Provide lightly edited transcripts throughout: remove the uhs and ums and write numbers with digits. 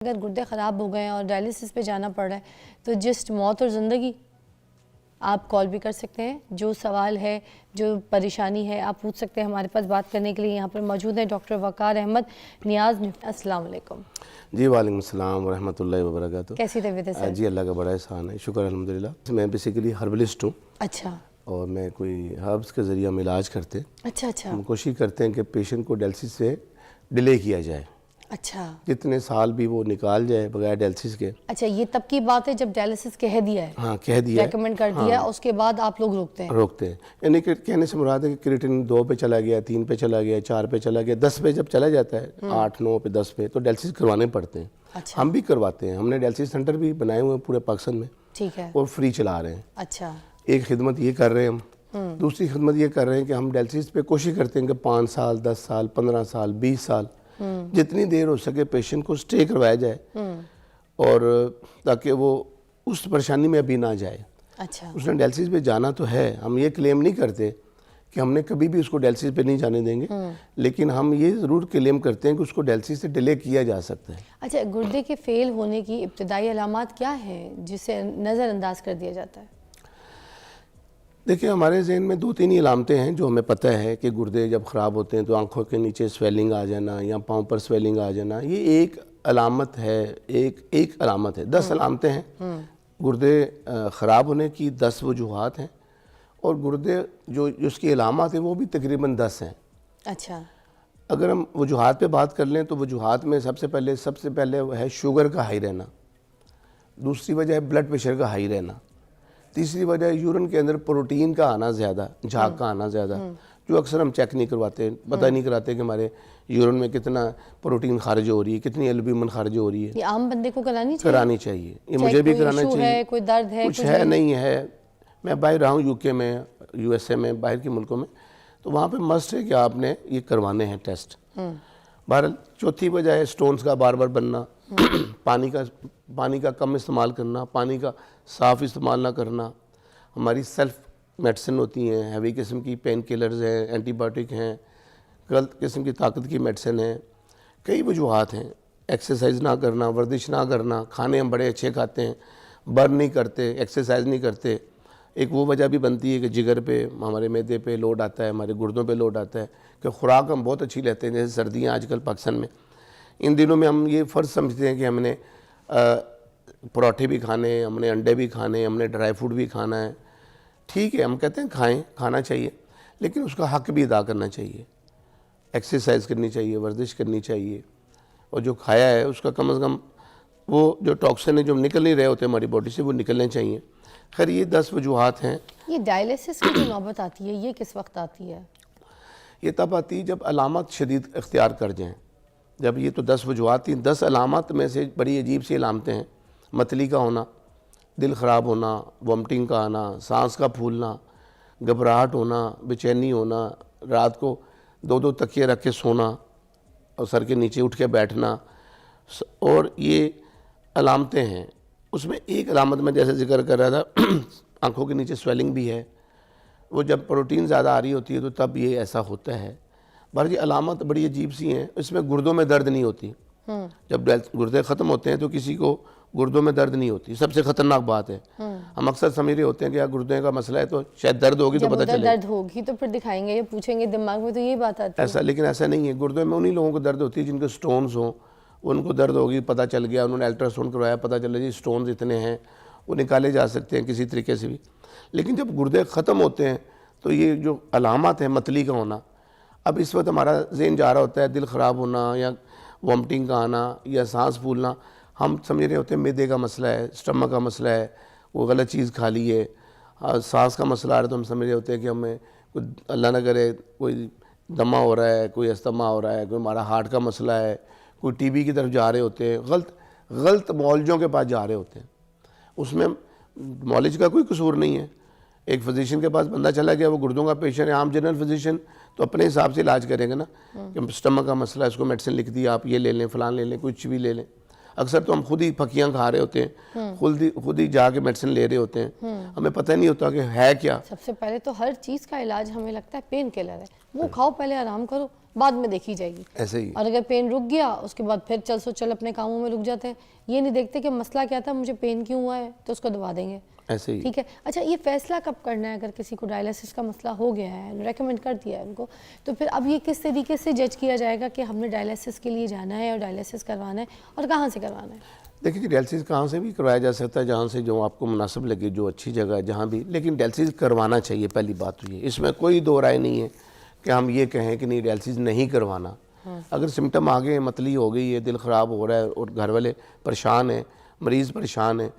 अगर गुर्दे ख़राब हो गए हैं और डायलिसिस पे जाना पड़ रहा है तो जस्ट मौत और ज़िंदगी, आप कॉल भी कर सकते हैं। जो सवाल है, जो परेशानी है, आप पूछ सकते हैं। हमारे पास बात करने के लिए यहाँ पर मौजूद है डॉक्टर वक़ार अहमद नियाज़। अस्सलाम वालेकुम। जी वालेकुम अस्सलाम व रहमतुल्लाहि व बरकातुहू। कैसी तबीयत है सर? जी अल्लाह का बड़ा एहसान है, शुक्र अल्हम्दुलिल्लाह। मैं बेसिकली हर्बलिस्ट हूँ। अच्छा और मैं कोई हर्ब्स के ज़रिए हम इलाज करते हैं। अच्छा हम कोशिश करते हैं कि पेशेंट को डायलिसिस से डिले किया जाए, अच्छा जितने साल भी वो निकाल जाए बगैर डायलिसिस के। अच्छा, ये तब की बात है जब डायलिसिस कह दिया है, हाँ कह दिया है, रेकमेंड कर दिया है, उसके बाद आप लोग रोकते हैं? रोकते हैं। यानी कि कहने से मुराद है कि क्रिएटिनिन 2 पे चला गया, 3 पे चला गया, 4 पे चला गया, 10 पे जब चला जाता है, 8, 9 पे, 10 पे, तो डायलिसिस करवाने पड़ते हैं। अच्छा, हम भी करवाते हैं। हमने डायलिसिस सेंटर भी बनाए हुए हैं पूरे पाकिस्तान में, ठीक है, और फ्री चला रहे हैं। अच्छा, एक खिदमत ये कर रहे हैं हम। दूसरी खिदमत ये कर रहे हैं कि हम डायलिसिस पे कोशिश करते हैं कि 5 साल, 10 साल, 15 साल, 20 साल, जितनी देर हो सके पेशेंट को स्टे करवाया जाए, और ताकि वो उस परेशानी में अभी ना जाए। अच्छा, उसने डायलिसिस पे जाना तो है, हम ये क्लेम नहीं करते कि हमने कभी भी उसको डायलिसिस पे नहीं जाने देंगे, लेकिन हम ये ज़रूर क्लेम करते हैं कि उसको डायलिसिस से डिले किया जा सकता है। अच्छा, गुर्दे के फेल होने की इब्तदाई अलामात क्या हैं जिसे नज़रअंदाज कर दिया जाता है? देखिए, हमारे जहन में 2-3 ही अलामतें हैं जो हमें पता है कि गुर्दे जब ख़राब होते हैं तो आंखों के नीचे स्वेलिंग आ जाना या पाँव पर स्वेलिंग आ जाना, ये एक अलामत है। एक अलामत है। 10 अलामतें हैं। गुर्दे ख़राब होने की 10 वजूहात हैं, और गुर्दे जो उसकी अलामत है वो भी तकरीबन 10 हैं। अच्छा, अगर हम वजूहात पे बात कर लें तो वजूहात में सबसे पहले है शुगर का हाई रहना। दूसरी वजह है ब्लड प्रेशर का हाई रहना। तीसरी वजह है यूरिन के अंदर प्रोटीन का आना ज़्यादा, झाग का आना ज़्यादा, जो अक्सर हम चेक नहीं करवाते, पता नहीं कराते कि हमारे यूरिन में कितना प्रोटीन खारिज हो रही है, कितनी एल्ब्यूमिन खारिज हो रही है। ये आम बंदे को करानी चाहिए? करानी चाहिए, ये मुझे भी कराना चाहिए। कोई दर्द है, कुछ है नहीं है। मैं बाहर रहा हूँ, यूके में, यूएसए में, बाहर के मुल्कों में, तो वहाँ पे मस्ट है कि आपने ये करवाने हैं टेस्ट। बहरहाल चौथी वजह है स्टोन्स का बार बार बनना, पानी का कम इस्तेमाल करना, पानी का साफ़ इस्तेमाल ना करना। हमारी सेल्फ मेडिसिन होती हैं, हैवी किस्म की पेन किलर्स हैं, एंटीबायोटिक हैं, गलत किस्म की ताकत की मेडिसिन है। कई वजूहात हैं। एक्सरसाइज ना करना, वर्जिश ना करना, खाने हम बड़े अच्छे खाते हैं, बर्न नहीं करते, एक्सरसाइज नहीं करते। एक वो वजह भी बनती है कि जिगर पे, हमारे मैदे पे लोड आता है, हमारे गुर्दों पे लोड आता है, कि खुराक हम बहुत अच्छी लेते हैं। जैसे सर्दियाँ आजकल पाकिस्तान में, इन दिनों में हम ये फ़र्ज़ समझते हैं कि हमने पराठे भी खाने, हमने अंडे भी खाने, हमने ड्राई फ्रूट भी खाना है। ठीक है, हम कहते हैं खाएं, खाना चाहिए, लेकिन उसका हक़ भी अदा करना चाहिए। एक्सरसाइज करनी चाहिए, वर्जिश करनी चाहिए, और जो खाया है उसका कम से कम वो जो टॉक्सिन है जो निकल नहीं रहे होते हमारी बॉडी से, वो निकलने चाहिए। खैर, ये 10 वजूहात हैं। ये डायलिसिस की जो नौबत आती है, ये किस वक्त आती है? ये तब आती है जब अलामत शदीद इख्तियार कर जाएँ। जब ये तो 10 वजूहात थी, 10 अलामत में से बड़ी अजीब सी अलामतें हैं। मतली का होना, दिल ख़राब होना, वॉमिटिंग का आना, सांस का फूलना, घबराहट होना, बेचैनी होना, रात को 2-2 तकिए रख के सोना और सर के नीचे उठ के बैठना, और ये अलामतें हैं। उसमें एक अलामत में जैसे जिक्र कर रहा था, आँखों के नीचे स्वेलिंग भी है। वो जब प्रोटीन ज़्यादा आ रही होती है तो तब ये ऐसा होता है। पर ये अलामत बड़ी अजीब सी हैं। इसमें गुर्दों में दर्द नहीं होती। जब गुर्दे ख़त्म होते हैं तो किसी को गुर्दों में दर्द नहीं होती। सबसे ख़तरनाक बात है। हम अक्सर समझ रहे होते हैं कि यार गुर्दे का मसला है तो शायद दर्द होगी तो पता चलेगा। दर्द होगी तो फिर दिखाएंगे या पूछेंगे, दिमाग में तो यही बात आती है। ऐसा, लेकिन ऐसा नहीं है। गुर्दे में उन्हीं लोगों को दर्द होती है जिनके स्टोन्स हों, उनको दर्द होगी, पता चल गया, उन्होंने अल्ट्रासाउंड करवाया, पता चला जी स्टोन्स इतने हैं, वो निकाले जा सकते हैं किसी तरीके से भी। लेकिन जब गुर्दे ख़त्म होते हैं तो ये जो अलामत है मतली का होना, अब इस वक्त हमारा ज़हन जा रहा होता है दिल ख़राब होना या वॉमिटिंग का आना या सांस फूलना, हम समझ रहे होते हैं मैदे का मसला है, स्टमक का मसला है, वो गलत चीज़ खा ली है। सांस का मसला आ रहा है तो हम समझ रहे होते हैं कि हमें कोई अल्लाह न करे कोई दमा हो रहा है, कोई अस्थमा हो रहा है, कोई हमारा हार्ट का मसला है, कोई टीबी की तरफ जा रहे होते हैं, गलत मौलजों के पास जा रहे होते हैं। उसमें मौलिज का कोई कसूर नहीं है। एक फिजिशियन के पास बंदा चला गया, वो गुर्दों का पेशेंट है, आम जनरल फिजिशियन तो अपने हिसाब से इलाज करेंगे ना, कि स्टमक का मसला है, इसको मेडिसिन लिख दी, आप ये ले लें, फ़लान ले लें, कुछ भी ले लें। अक्सर तो हम खुद ही फकियाँ खा रहे होते हैं, खुद ही जाके मेडिसिन ले रहे होते हैं, हमें पता नहीं होता कि है क्या। सबसे पहले तो हर चीज़ का इलाज हमें लगता है पेन किलर है। वो खाओ, पहले आराम करो, बाद में देखी जाएगी। ऐसे ही और अगर पेन रुक गया उसके बाद फिर चल सो चल अपने कामों में रुक जाते हैं, ये नहीं देखते कि मसला क्या था, मुझे पेन क्यों हुआ है, तो उसको दबा देंगे। ऐसे ही। ठीक है। अच्छा, ये फैसला कब करना है अगर किसी को डायलिसिस का मसला हो गया है, रेकमेंड कर दिया है उनको, तो फिर अब ये किस तरीके से जज किया जाएगा कि हमने डायलिसिस के लिए जाना है और डायलिसिस करवाना है और कहाँ से करवाना है? देखिए जी, डायलिसिस कहाँ से भी करवाया जा सकता है, जहाँ से जो आपको मुनासिब लगे, जो अच्छी जगह है जहाँ भी, लेकिन डायलिसिस करवाना चाहिए। पहली बात तो ये, इसमें कोई दो राय नहीं है कि हम ये कहें कि नहीं डायलिसिस नहीं करवाना। अगर सिम्टम आ गए, मतली हो गई है, दिल ख़राब हो रहा है और घर वाले परेशान हैं, मरीज़ परेशान है,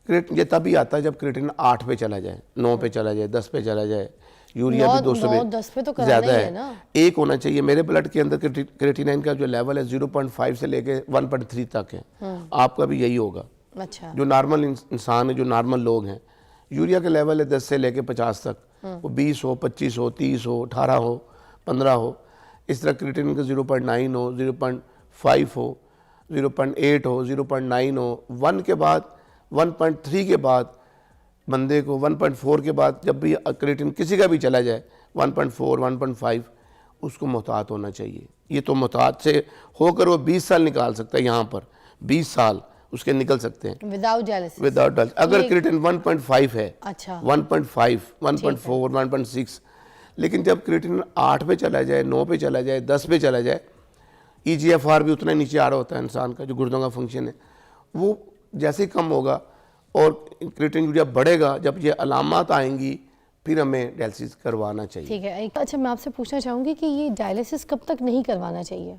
ये तभी आता है जब क्रिएटिनिन 8 पे चला जाए, 9 पे चला जाए, 10 पे चला जाए, यूरिया भी 200 10 पे तो पे ज़्यादा है है ना। एक होना चाहिए। मेरे ब्लड के अंदर क्रिएटिनिन का जो लेवल है 0.5 से लेके 1.3 तक है, आपका भी यही होगा। अच्छा। जो नॉर्मल इंसान है, जो नॉर्मल लोग हैं, यूरिया का लेवल है 10 से लेके 50 तक, वो 20 हो, 25 हो, 30 हो, 18 हो, 15 हो, इस तरह क्रिएटिनिन का 0.9 हो, 0.5 हो, 0.8 हो, 0.9 हो, 1 के बाद, 1.3 के बाद बंदे को, 1.4 के बाद जब भी क्रिएटिनिन किसी का भी चला जाए 1.4, 1.5, उसको मोहतात होना चाहिए। ये तो मोहतात से होकर वो 20 साल निकाल सकता है, यहाँ पर 20 साल उसके निकल सकते हैं विदाउट डायलिसिस। Without dialysis. अगर क्रिएटिनिन 1.5 है, अच्छा 1.5, 1.4, 1.6, लेकिन जब क्रिएटिनिन 8 पे चला जाए, 9 पे चला जाए, 10 पे चला जाए, EGFR भी उतना नीचे आ रहा होता है इंसान का, जो गुर्दों का फंक्शन है, वो जैसे ही कम होगा और क्रिएटिनिन यूरिया बढ़ेगा, जब ये अलामत आएंगी फिर हमें डायलिसिस करवाना चाहिए। ठीक है। अच्छा, मैं आपसे पूछना चाहूँगी कि ये डायलिसिस कब तक नहीं करवाना चाहिए?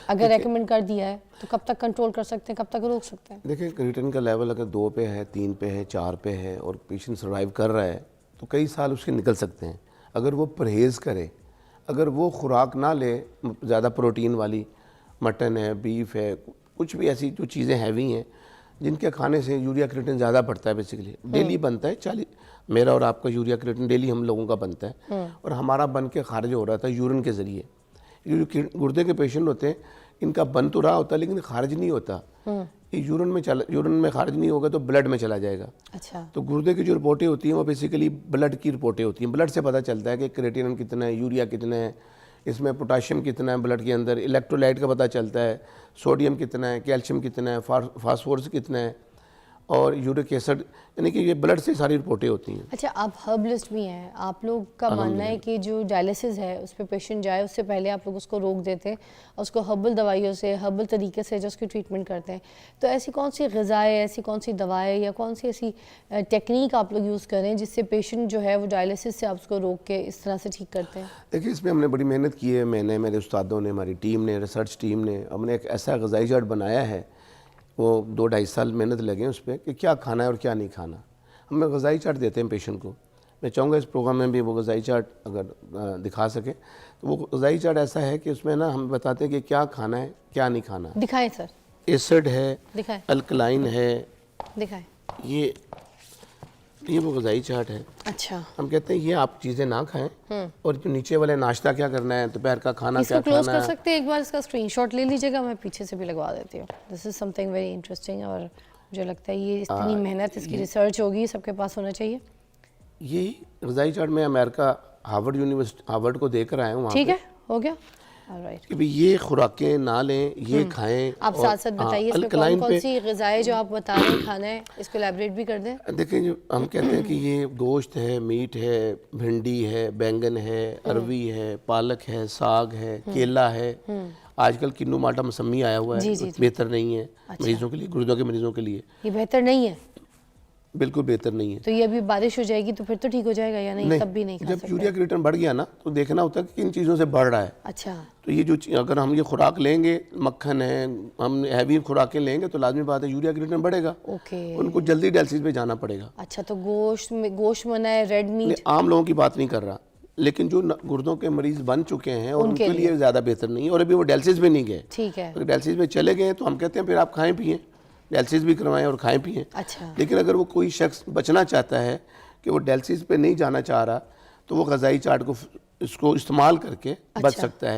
अगर रेकमेंड कर दिया है तो कब तक कंट्रोल कर सकते हैं, कब तक रोक सकते हैं? देखिए, क्रिएटिनिन का लेवल अगर 2 पे है, 3 पे है, 4 पे है और पेशेंट सर्वाइव कर रहा है तो कई साल उसके निकल सकते हैं। अगर वो परहेज़ करे, अगर वो खुराक ना ले ज़्यादा प्रोटीन वाली, मटन है, बीफ है, कुछ भी ऐसी जो चीज़ें हैवी हैं जिनके खाने से यूरिया क्रिएटिनिन ज़्यादा बढ़ता है, बेसिकली डेली बनता है 40, मेरा और आपका यूरिया क्रिएटिनिन डेली हम लोगों का बनता है और हमारा बन के खारिज हो रहा था यूरिन के ज़रिए। ये जो गुर्दे के पेशेंट होते हैं, इनका बन तो रहा होता है लेकिन खारिज नहीं होता, ये यूरिन में खारिज नहीं होगा तो ब्लड में चला जाएगा। अच्छा। तो गुर्दे की जो रिपोर्टें होती हैं वो बेसिकली ब्लड की रिपोर्टें होती हैं। ब्लड से पता चलता है कि क्रिएटिनिन कितना है, यूरिया कितना है, इसमें पोटाशियम कितना है ब्लड के अंदर, इलेक्ट्रोलाइट का पता चलता है, सोडियम कितना है, कैल्शियम कितना है, फास्फोरस कितना है और यूरिक एसिड, यानी कि ये ब्लड से सारी रिपोर्टें होती हैं। अच्छा, आप हर्बलिस्ट भी हैं, आप लोग का मानना है कि जो डायलिसिस है उस पर पेशेंट जाए उससे पहले आप लोग उसको रोक देते हैं और उसको हर्बल दवाइयों से, हर्बल तरीके से जो उसकी ट्रीटमेंट करते हैं, तो ऐसी कौन सी ग़िज़ाएँ, ऐसी कौन सी दवाएँ या कौन सी ऐसी टेक्निक आप लोग यूज़ करें जिससे पेशेंट जो है वो डायलिसिस से आप उसको रोक के इस तरह से ठीक करते हैं? देखिए, इसमें हमने बड़ी मेहनत की है, मैंने, मेरे उस्तादों ने, हमारी टीम ने, रिसर्च टीम ने, हमने एक ऐसा ग़िज़ाई चार्ट बनाया है, वो 2-2.5 साल मेहनत लगे उस पर कि क्या खाना है और क्या नहीं खाना। हम ग़िज़ाई चार्ट देते हैं पेशेंट को। मैं चाहूँगा इस प्रोग्राम में भी वो ग़िज़ाई चार्ट अगर दिखा सकें तो वो ग़िज़ाई चार्ट ऐसा है कि उसमें ना हम बताते हैं कि क्या खाना है, क्या नहीं खाना। दिखाएं सर। एसिड है, दिखाएं। अल्कलाइन है, दिखाएं। ये वो ग़िज़ाई चार्ट है। अच्छा। हम कहते हैं ये आप चीज़ें ना खाएं और जो नीचे वाले नाश्ता क्या करना है, दोपहर का खाना क्या इसको क्लोज खाना कर है। सकते हैं एक बार, इसका स्क्रीनशॉट ले लीजिएगा, मैं पीछे से भी लगवा देती हूँ। This is something very interesting और मुझे लगता है ये इतनी मेहनत, इसकी रिसर्च होगी, सबके पास होना चाहिए। ये ग़िज़ाई चार्ट में अमेरिका हार्वर्ड को देकर आए हूँ वहाँ ठीक पे है, हो गया। ऑलराइट। कि भाई ये खुराकें ना लें, ये खाएं। आप और साथ साथ बताइए इसमें कौन अल्कलाइन कौन पे सी ग़िज़ाएँ जो आप बता रहे हैं खाना है, इसको एलैबोरेट भी कर दें। देखें, जो हम कहते हैं कि ये गोश्त है, मीट है, भिंडी है, बैंगन है, अरवी है, पालक है, साग है, केला है। आजकल किन्नू माटा मौसमी आया हुआ है, बेहतर नहीं है मरीजों के लिए, गुर्दों के मरीजों के लिए ये बेहतर नहीं है, बिल्कुल बेहतर नहीं है। तो ये अभी बारिश हो जाएगी तो फिर तो ठीक हो जाएगा या नहीं? तब भी नहीं खा जब सकते? यूरिया क्रिएटिनिन बढ़ गया ना तो देखना होता है कि किन चीज़ों से बढ़ रहा है। अच्छा। तो ये जो अगर हम ये खुराक लेंगे, मक्खन है, हम हैवी खुराकें लेंगे तो लाजमी बात है यूरिया क्रिएटिनिन बढ़ेगा। ओके। उनको जल्दी डायलिसिस पे जाना पड़ेगा। अच्छा, तो गोश्त मना है, रेड मीट? आम लोगों की बात नहीं कर रहा, लेकिन जो गुर्दों के मरीज बन चुके हैं और उनके लिए ज़्यादा बेहतर नहीं है और अभी वो डायलिसिस में नहीं गए। ठीक है। अगर डायलिसिस में चले गए तो हम कहते हैं फिर आप खाएं पिएं, डायलिसिस भी करवाएं और खाएं पिएं। अच्छा। लेकिन अगर वो कोई शख्स बचना चाहता है कि वो डायलिसिस पे नहीं जाना चाह रहा तो वो ग़िज़ाई चार्ट को इसको इस्तेमाल करके बच सकता है।